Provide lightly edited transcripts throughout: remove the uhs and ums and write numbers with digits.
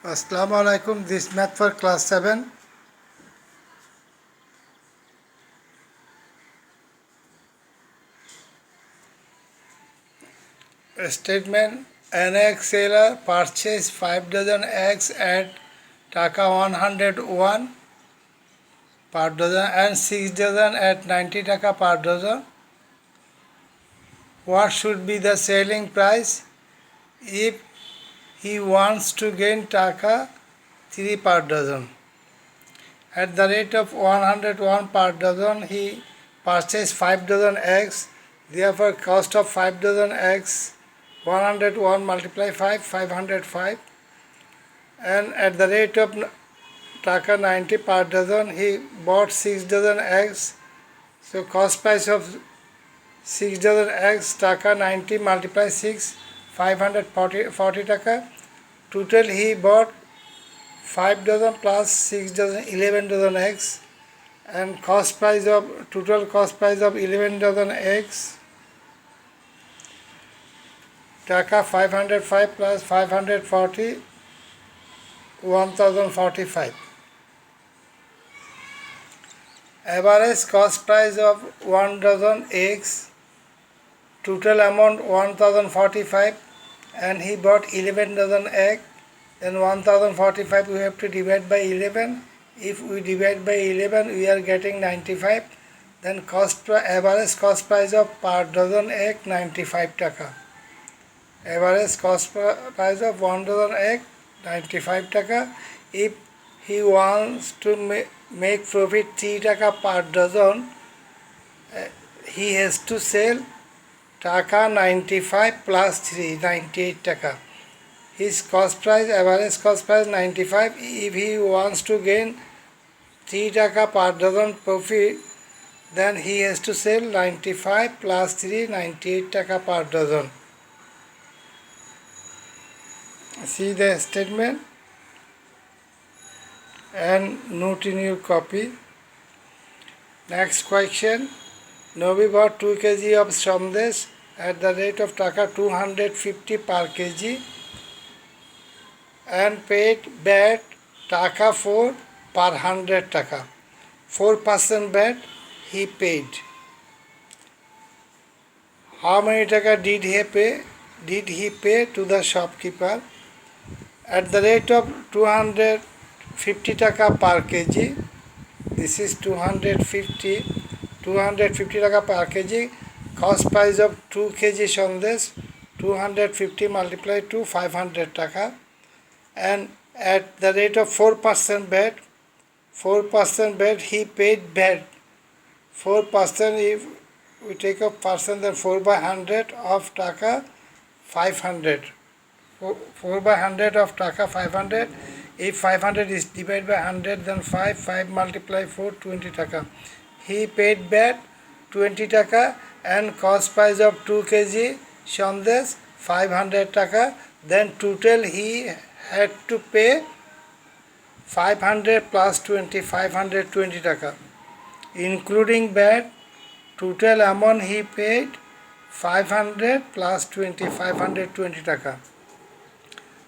Assalamu alaikum. This math for class 7. Statement: an egg seller purchased 5 dozen eggs at Taka 101 per dozen and 6 dozen at 90 Taka per dozen. What should be the selling price if he wants to gain Taka 3 per dozen? At the rate of 101 per dozen, he purchased 5 dozen eggs. Therefore, cost of 5 dozen eggs 101 multiply 5, 505. And at the rate of Taka 90 per dozen, he bought 6 dozen eggs. So cost price of 6 dozen eggs, Taka 90 multiply 6, 540 Taka. Total he bought 5 dozen plus 6 dozen, 11 dozen eggs. And total cost price of 11 dozen eggs, Taka 505 plus 540, 1045. Average cost price of 1 dozen eggs, total amount 1045, and he bought 11 dozen egg. Then 1045 we have to divide by 11. If we divide by 11, we are getting 95. Then average cost price of per dozen egg 95 Taka. Average cost price of 1 dozen egg 95 Taka. If he wants to make profit 3 Taka per dozen, he has to sell Taka 95 plus 3, 98 Taka. His average cost price 95. If he wants to gain 3 Taka per dozen profit, then he has to sell 95 plus 3, 98 Taka per dozen. See the statement and note in your copy. Next question. Nobi bought 2 kg of sandesh at the rate of Taka 250 per kg and paid VAT Taka 4 per 100 Taka. 4% VAT he paid. How many Taka did he pay to the shopkeeper? At the rate of 250 Taka per kg, this is 250 Taka per kg, cost price of 2 kg sandesh, 250 multiplied to 500 Taka, and at the rate of 4% VAT, he paid VAT. 4%, if we take a percent, then 4 by 100 of Taka 500. 4 by 100 of Taka 500. If 500 is divided by 100, then 5 multiply 4, 20 Taka. He paid VAT 20 Taka and cost price of 2 kg sandesh 500 Taka. Then total he had to pay 500 plus 20, 520 Taka. Including VAT, total amount he paid 500 plus 20, 520 Taka.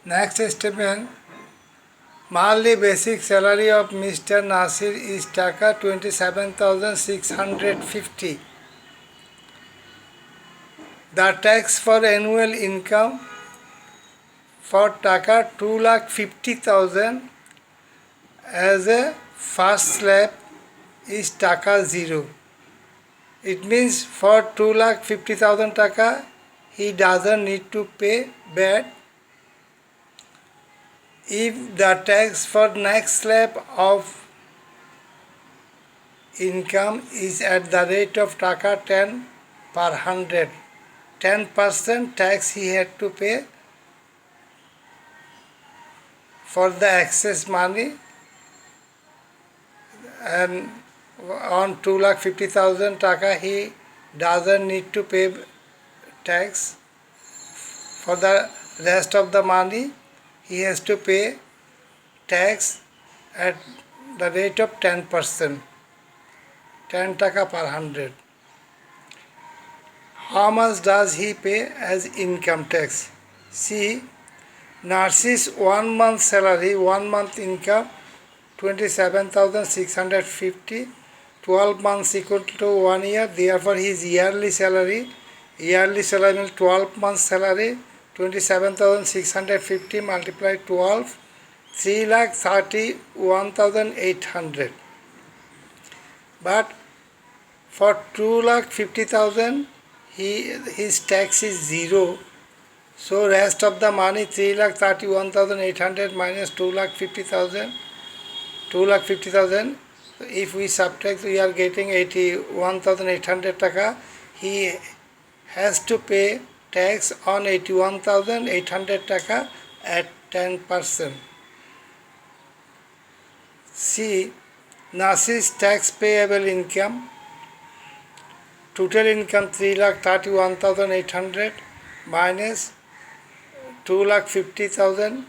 Next statement. Monthly basic salary of Mr. Nasir is Taka 27,650. The tax for annual income for Taka 2,50,000 as a first slab is Taka 0. It means for 2,50,000 Taka he doesn't need to pay VAT. If the tax for next slab of income is at the rate of Taka 10 per 100, 10% tax he had to pay for the excess money, and on 2,50,000 Taka he doesn't need to pay tax. For the rest of the money he has to pay tax at the rate of 10%, 10 Taka per 100. How much does he pay as income tax? See, Narcis 1 month salary, 1 month income 27,650. 12 months equal to 1 year. Therefore, his yearly salary means 12 months salary, 27,650 multiplied 12, 3,31,800. But for 2,50,000, his tax is 0. So rest of the money 3,31,800 minus 2,50,000. 2,50,000. If we subtract, we are getting 81,800 taka. He has to pay tax on 81,800 taka at 10%. See, Narcis tax payable income. Total income 3,31,800 minus 2,50,000.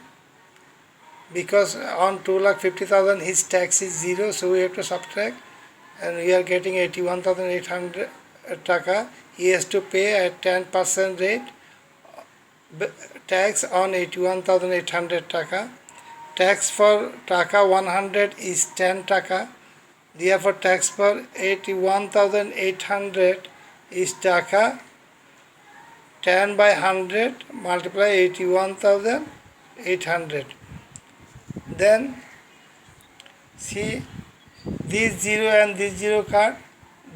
Because on 2,50,000 his tax is 0, so we have to subtract, and we are getting 81,800 taka. He has to pay at 10% rate tax on 81,800 taka. Tax for taka 100 is 10 taka. Therefore, tax for 81,800 is taka. 10 by 100 multiply 81,800. Then see, this 0 and this 0 cut,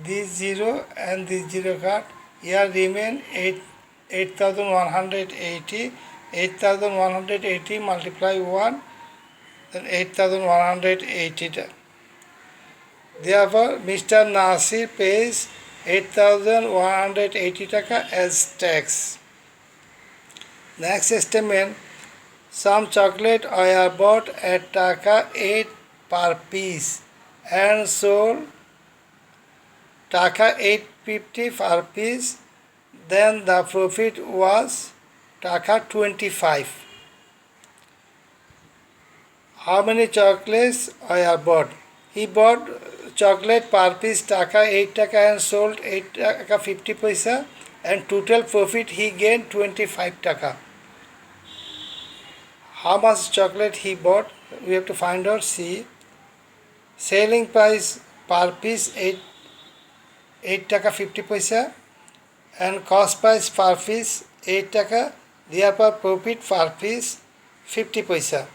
this 0 and this 0 cut. Here remain 8,180. 8,180 multiply 1, then 8,180. Therefore, Mr. Nasir pays 8,180 taka as tax. Next statement. Some chocolate are bought at taka 8 per piece and sold taka 850 per piece. Then the profit was taka 25. How many chocolates are bought? He bought chocolate per piece taka 8 taka and sold 8 taka 50 paisa, and total profit he gained 25 taka. How much chocolate he bought? We have to find out. See, selling price per piece 8 taka 50 paisa and cost price per piece 8 taka. Therefore, profit per piece 50 paisa.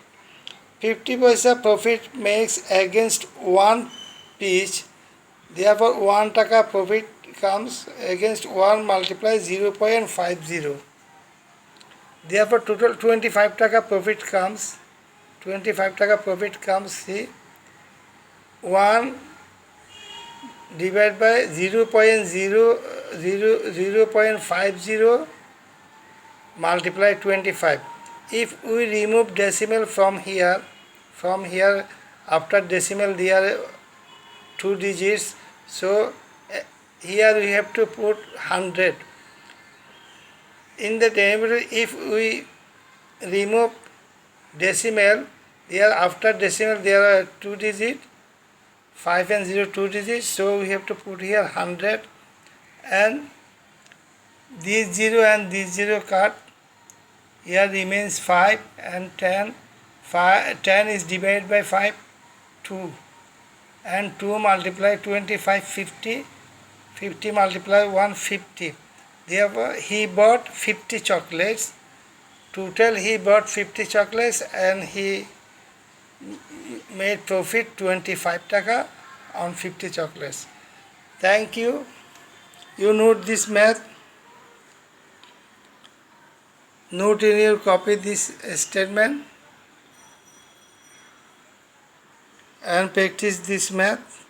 50 paisa profit makes against 1 piece. Therefore, 1 taka profit comes against 1 multiply 0.50. Therefore, total 25 taka profit comes. 25 taka profit comes. See, 1 divided by 0.50 multiply 25. If we remove decimal from here after decimal there are 2 digits. So here we have to put 100. In the denominator, if we remove decimal, there after decimal there are 2 digits, 5 and 0 2 digits, so we have to put here 100, and this 0 and this 0 cut. Here remains 5 and 10. 10 is divided by 5, 2, and 2 multiply 25, 50. 50 multiply 150. Therefore, he bought 50 chocolates. Total he bought 50 chocolates and he made profit 25 taka on 50 chocolates. Thank you. You note this math. Note in your copy this statement and practice this math.